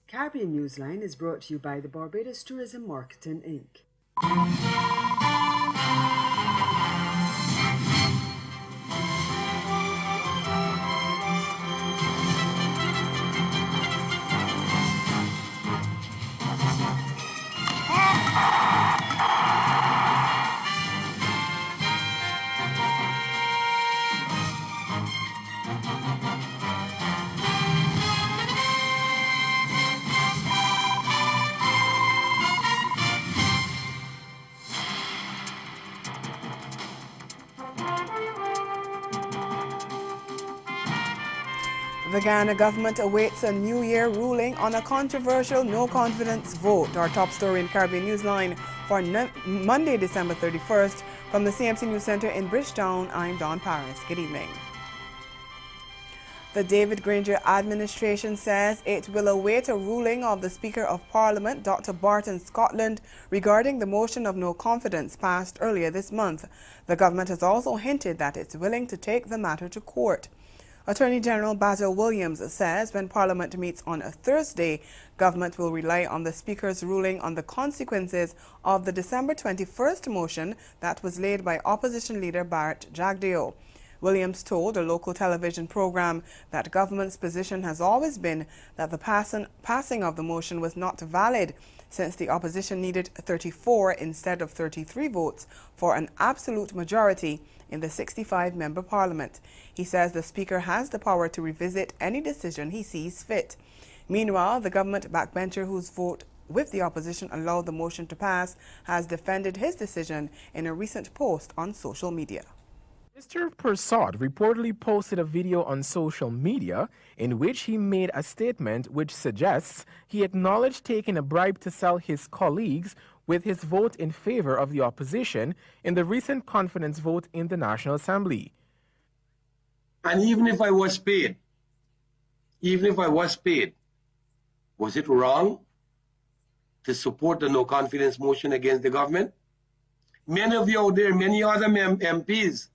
Caribbean Newsline is brought to you by the Barbados Tourism Marketing, Inc. The Guyana government awaits a New Year ruling on a controversial no-confidence vote. Our top story in Caribbean Newsline for Monday, December 31st. From the CMC News Center in Bridgetown, I'm Dawn Paris. Good evening. The David Granger administration says it will await a ruling of the Speaker of Parliament, Dr. Barton Scotland, regarding the motion of no confidence passed earlier this month. The government has also hinted that it's willing to take the matter to court. Attorney General Basil Williams says when Parliament meets on a Thursday, government will rely on the Speaker's ruling on the consequences of the December 21st motion that was laid by Opposition Leader Barrett Jagdeo. Williams told a local television program that government's position has always been that the passing of the motion was not valid, since the opposition needed 34 instead of 33 votes for an absolute majority in the 65-member parliament. He says the Speaker has the power to revisit any decision he sees fit. Meanwhile, the government backbencher whose vote with the opposition allowed the motion to pass has defended his decision in a recent post on social media. Mr. Persaud reportedly posted a video on social media in which he made a statement which suggests he acknowledged taking a bribe to sell his colleagues with his vote in favor of the opposition in the recent confidence vote in the National Assembly. And even if I was paid, was it wrong to support the no confidence motion against the government? Many of you out there, many other MPs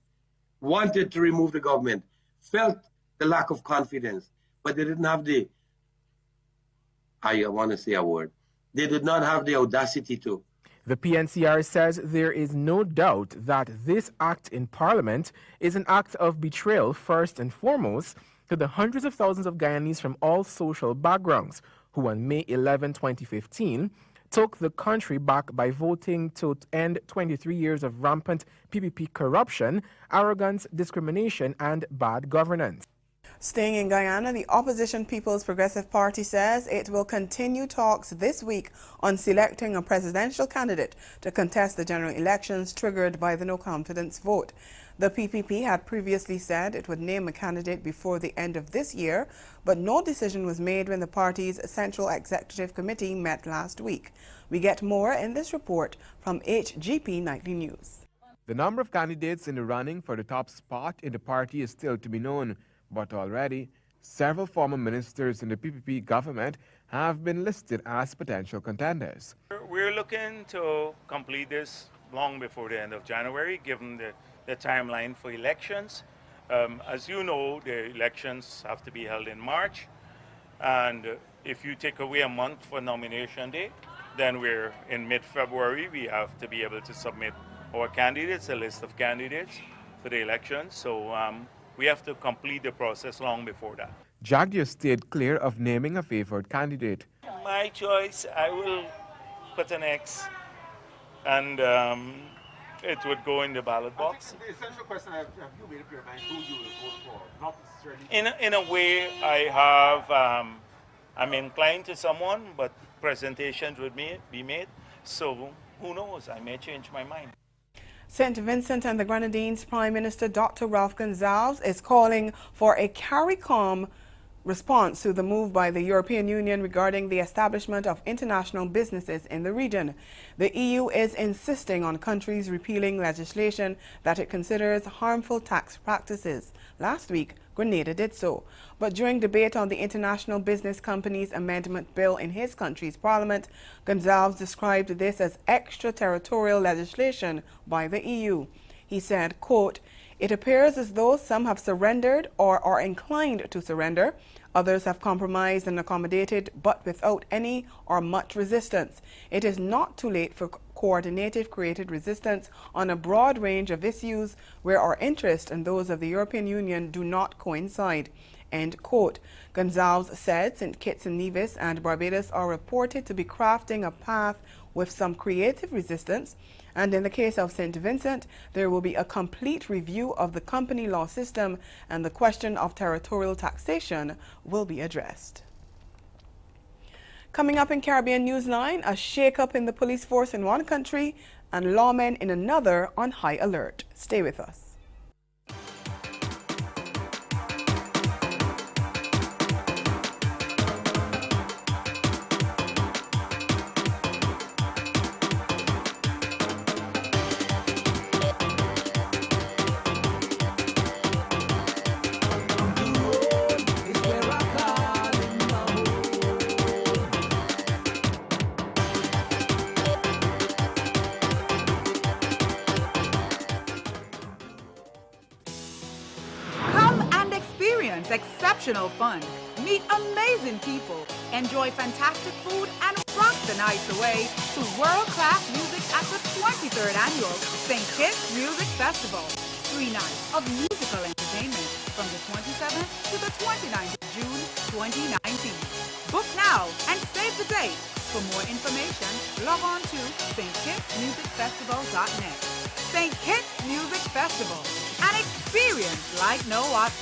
wanted to remove the government, felt the lack of confidence, but they didn't have the, I want to say a word, they did not have the audacity to. The PNCR says there is no doubt that this act in Parliament is an act of betrayal first and foremost to the hundreds of thousands of Guyanese from all social backgrounds who on May 11, 2015, took the country back by voting to end 23 years of rampant PPP corruption, arrogance, discrimination, and bad governance. Staying in Guyana, the opposition People's Progressive Party says it will continue talks this week on selecting a presidential candidate to contest the general elections triggered by the no-confidence vote. The PPP had previously said it would name a candidate before the end of this year, but no decision was made when the party's Central Executive Committee met last week. We get more in this report from HGP Nightly News. The number of candidates in the running for the top spot in the party is still to be known, but already several former ministers in the PPP government have been listed as potential contenders. We're looking to complete this long before the end of January, given the timeline for elections. As you know, the elections have to be held in March, and if you take away a month for nomination day, then we're in mid-February. We have to be able to submit our candidates, a list of candidates for the elections. So we have to complete the process long before that. Jagdeo stayed clear of naming a favored candidate. My choice, I will put an X, and it would go in the ballot box. The essential question, have you made up your mind who you will vote for? Not necessarily. In a way, I have, I'm inclined to someone, but presentations would be made. So who knows, I may change my mind. St. Vincent and the Grenadines Prime Minister Dr. Ralph Gonsalves is calling for a CARICOM response to the move by the European Union regarding the establishment of international businesses in the region. The EU is insisting on countries repealing legislation that it considers harmful tax practices. Last week, Grenada did so. But during debate on the International Business Companies Amendment Bill in his country's parliament, Gonzalez described this as extraterritorial legislation by the EU. He said, quote, "It appears as though some have surrendered or are inclined to surrender. Others have compromised and accommodated, but without any or much resistance. It is not too late for coordinated created resistance on a broad range of issues where our interests and those of the European Union do not coincide." End quote. Gonzalez said St. Kitts and Nevis and Barbados are reported to be crafting a path with some creative resistance, and in the case of St. Vincent, there will be a complete review of the company law system and the question of territorial taxation will be addressed. Coming up in Caribbean Newsline, a shake-up in the police force in one country and lawmen in another on high alert. Stay with us. Exceptional fun, meet amazing people, enjoy fantastic food, and rock the nights away to world-class music at the 23rd Annual St. Kitts Music Festival. 3 nights of musical entertainment from the 27th to the 29th of June 2019. Book now and save the date. For more information, log on to stkittsmusicfestival.net. St. Kitts Music Festival, an experience like no other.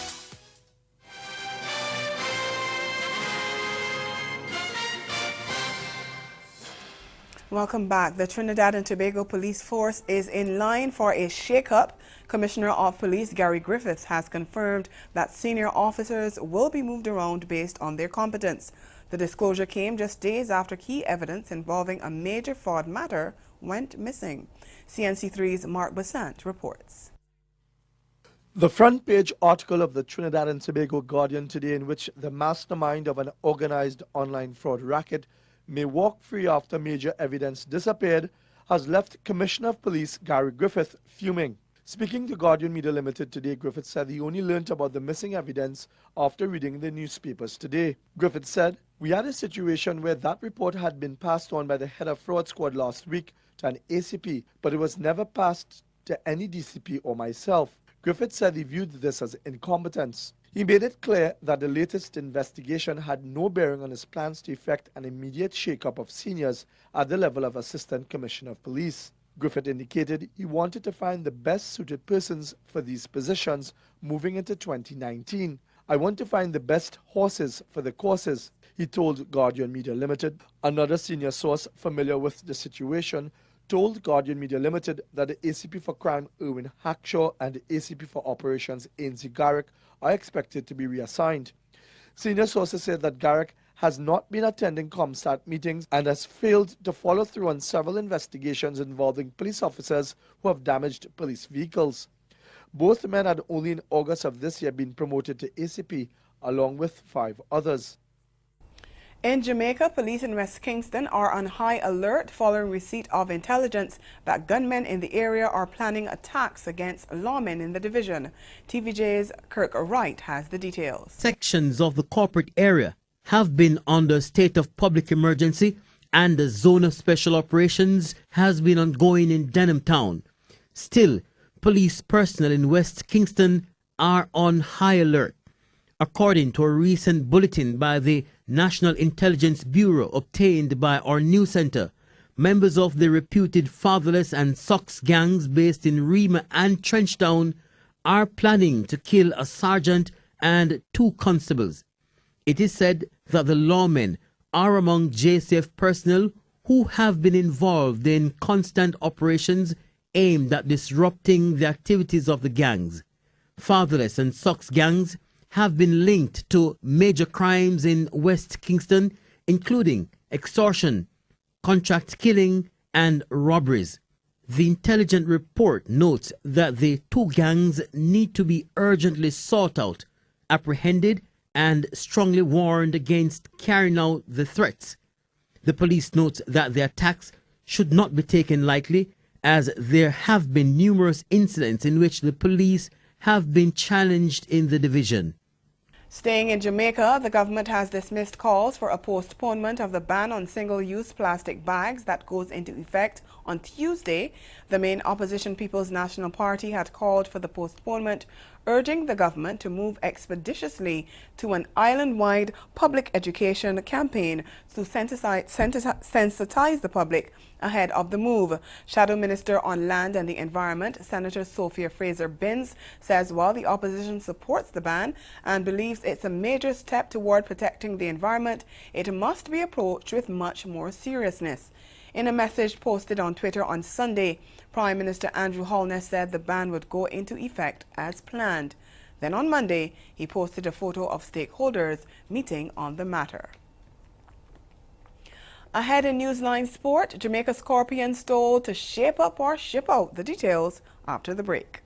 Welcome back. The Trinidad and Tobago Police Force is in line for a shake-up. Commissioner of Police Gary Griffiths has confirmed that senior officers will be moved around based on their competence. The disclosure came just days after key evidence involving a major fraud matter went missing. CNC3's Mark Bassant reports. The front page article of the Trinidad and Tobago Guardian today, in which the mastermind of an organized online fraud racket may walk free after major evidence disappeared, has left Commissioner of Police Gary Griffith fuming. Speaking to Guardian Media Limited today, Griffith said he only learnt about the missing evidence after reading the newspapers today. Griffith said, "We had a situation where that report had been passed on by the head of fraud squad last week to an ACP, but it was never passed to any DCP or myself." Griffith said he viewed this as incompetence. He made it clear that the latest investigation had no bearing on his plans to effect an immediate shake-up of seniors at the level of Assistant Commissioner of Police. Griffith indicated he wanted to find the best suited persons for these positions moving into 2019. "I want to find the best horses for the courses," he told Guardian Media Limited. Another senior source familiar with the situation told Guardian Media Limited that the ACP for Crime, Erwin Hackshaw, and the ACP for Operations, Ainsley Garrick, are expected to be reassigned. Senior sources said that Garrick has not been attending ComStat meetings and has failed to follow through on several investigations involving police officers who have damaged police vehicles. Both men had only in August of this year been promoted to ACP, along with 5 others. In Jamaica, police in West Kingston are on high alert following receipt of intelligence that gunmen in the area are planning attacks against lawmen in the division. TVJ's Kirk Wright has the details. Sections of the corporate area have been under state of public emergency, and the zone of special operations has been ongoing in Denham Town. Still, police personnel in West Kingston are on high alert. According to a recent bulletin by the National Intelligence Bureau obtained by our news center, members of the reputed Fatherless and Socks gangs based in Rima and Trenchtown are planning to kill a sergeant and 2 constables. It is said that the lawmen are among JCF personnel who have been involved in constant operations aimed at disrupting the activities of the gangs. Fatherless and Socks gangs have been linked to major crimes in West Kingston, including extortion, contract killing, and robberies. The intelligence report notes that the 2 gangs need to be urgently sought out apprehended and strongly warned against carrying out the threats. The police notes that the attacks should not be taken lightly, as there have been numerous incidents in which the police have been challenged in the division. Staying in Jamaica, the government has dismissed calls for a postponement of the ban on single-use plastic bags that goes into effect on Tuesday. The main opposition People's National Party had called for the postponement, urging the government to move expeditiously to an island-wide public education campaign to sensitize the public ahead of the move. Shadow Minister on Land and the Environment, Senator Sophia Fraser-Binns, says while the opposition supports the ban and believes it's a major step toward protecting the environment, it must be approached with much more seriousness. In a message posted on Twitter on Sunday, Prime Minister Andrew Holness said the ban would go into effect as planned. Then on Monday, he posted a photo of stakeholders meeting on the matter. Ahead in Newsline Sport, Jamaica Scorpions told to shape up or ship out. The details after the break.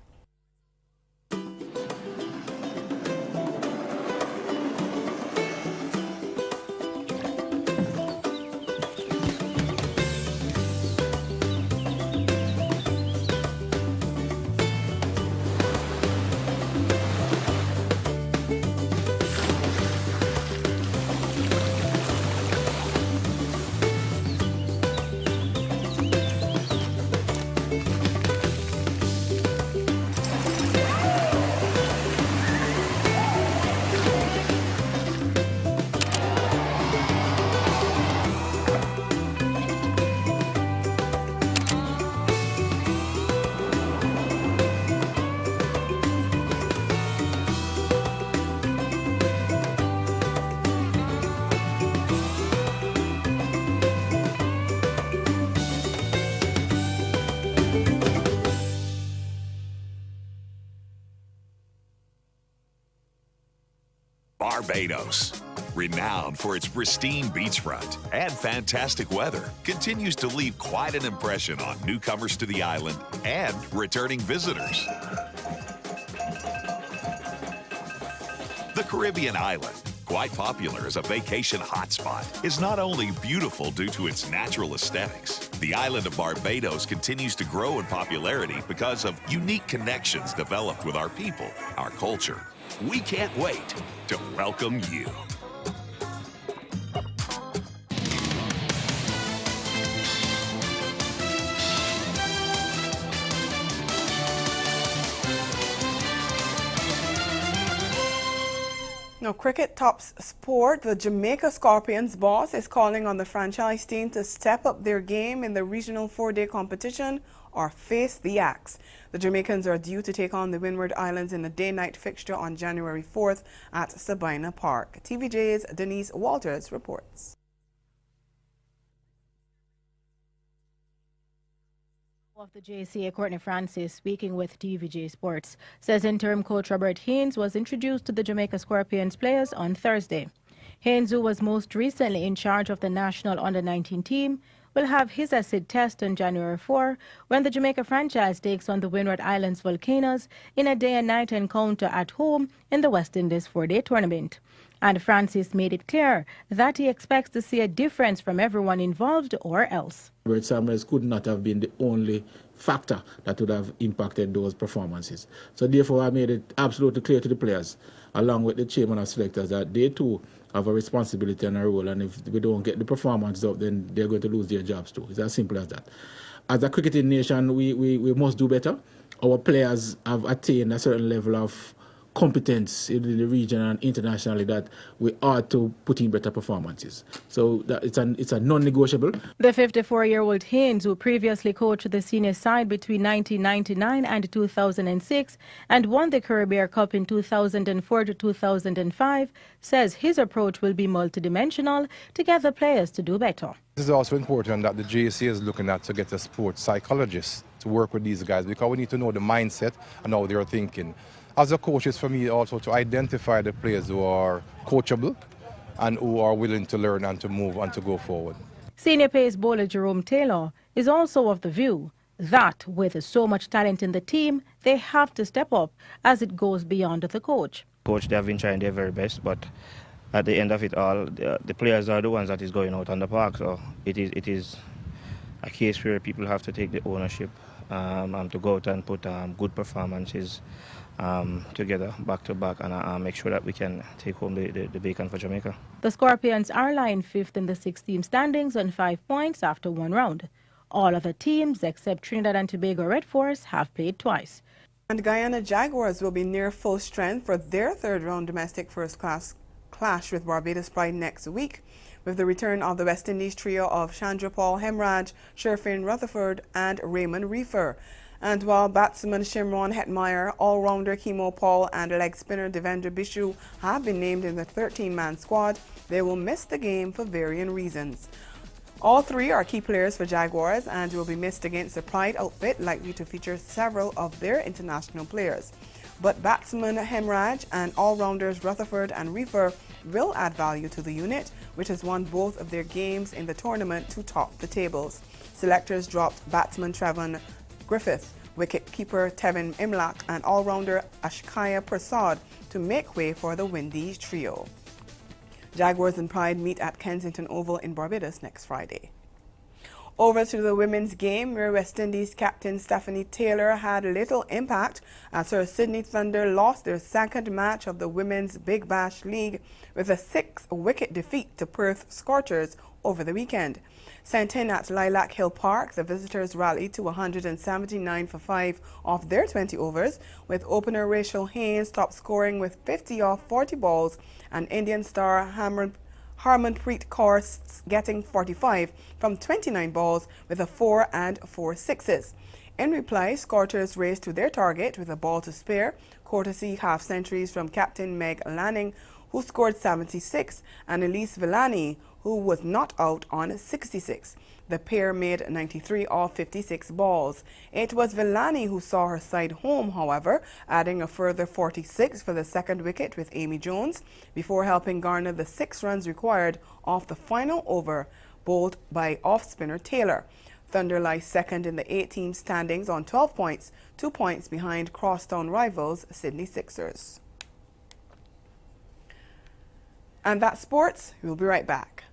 Barbados, renowned for its pristine beachfront and fantastic weather, continues to leave quite an impression on newcomers to the island and returning visitors. The Caribbean island, quite popular as a vacation hotspot, is not only beautiful due to its natural aesthetics. The island of Barbados continues to grow in popularity because of unique connections developed with our people, our culture. We can't wait to welcome you. Now, cricket tops sport. The Jamaica Scorpions boss is calling on the franchise team to step up their game in the regional four-day competition or face the axe. The Jamaicans are due to take on the Windward Islands in a day-night fixture on January 4th at Sabina Park. TVJ's Denise Walters reports. Of the JCA, Courtney Francis, speaking with TVJ Sports, says interim coach Robert Haynes was introduced to the Jamaica Scorpions players on Thursday. Haynes, who was most recently in charge of the national under-19 team, will have his acid test on January 4 when the Jamaica franchise takes on the Windward Islands Volcanoes in a day and night encounter at home in the West Indies four-day tournament. And Francis made it clear that he expects to see a difference from everyone involved or else. Robert Samuels could not have been the only factor that would have impacted those performances. So therefore I made it absolutely clear to the players, along with the chairman of selectors, that they too have a responsibility and a role, and if we don't get the performance up, then they're going to lose their jobs too. It's as simple as that. As a cricketing nation, we must do better. Our players have attained a certain level of competence in the region and internationally that we ought to put in better performances. So that it's a non-negotiable. The 54-year-old Haynes, who previously coached the senior side between 1999 and 2006 and won the Caribbean Cup in 2004 to 2005, says his approach will be multidimensional to get the players to do better. It is also important that the JC is looking at to get a sports psychologist to work with these guys, because we need to know the mindset and how they're thinking. As a coach, it's for me also to identify the players who are coachable and who are willing to learn and to move and to go forward. Senior pace bowler Jerome Taylor is also of the view that with so much talent in the team, they have to step up as it goes beyond the coach. Coach, they have been trying their very best, but at the end of it all, the players are the ones that is going out on the park. So it is a case where people have to take the ownership to go out and put good performances together back to back and make sure that we can take home the bacon for Jamaica. The Scorpions are lying fifth in the 6-team standings on 5 points after one round. All other teams, except Trinidad and Tobago Red Force, have played twice. And Guyana Jaguars will be near full strength for their third-round domestic first-class clash with Barbados Pride next week, with the return of the West Indies trio of Chandra Paul Hemraj, Sherfin Rutherford and Raymond Reefer. And while batsman Shimron Hetmeyer, all-rounder Kimo Paul and leg spinner Devendra Bishu have been named in the 13-man squad, they will miss the game for varying reasons. All three are key players for Jaguars and will be missed against the Pride outfit, likely to feature several of their international players. But batsman Hemraj and all-rounders Rutherford and Reefer will add value to the unit, which has won both of their games in the tournament to top the tables. Selectors dropped batsman Trevon Griffith, wicket-keeper Tevin Imlak and all-rounder Ashkaya Prasad to make way for the Windies trio. Jaguars and Pride meet at Kensington Oval in Barbados next Friday. Over to the women's game, where West Indies captain Stephanie Taylor had little impact as her Sydney Thunder lost their second match of the Women's Big Bash League with a 6-wicket defeat to Perth Scorchers over the weekend. Sent in at Lilac Hill Park, the visitors rallied to 179 for 5 off their 20 overs, with opener Rachel Haynes top scoring with 50 off 40 balls and Indian star Harmanpreet Kaur getting 45 from 29 balls with a 4 and 4 sixes. In reply, Scorchers raced to their target with a ball to spare, courtesy half-centuries from captain Meg Lanning, who scored 76, and Elise Villani, who was not out on 66. The pair made 93 off 56 balls. It was Villani who saw her side home, however, adding a further 46 for the second wicket with Amy Jones, before helping garner the 6 runs required off the final over, bowled by off-spinner Taylor. Thunder lies second in the 8-team standings on 12 points, 2 points behind crosstown rivals Sydney Sixers. And that's sports. We'll be right back.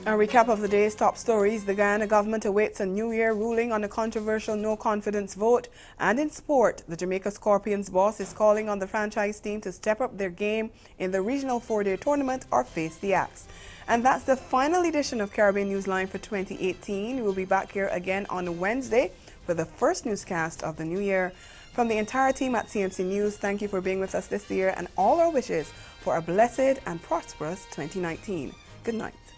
A recap of the day's top stories. The Guyana government awaits a New Year ruling on the controversial no-confidence vote. And in sport, the Jamaica Scorpions boss is calling on the franchise team to step up their game in the regional 4-day tournament or face the axe. And that's the final edition of Caribbean Newsline for 2018. We'll be back here again on Wednesday for the first newscast of the new year. From the entire team at CMC News, thank you for being with us this year and all our wishes for a blessed and prosperous 2019. Good night.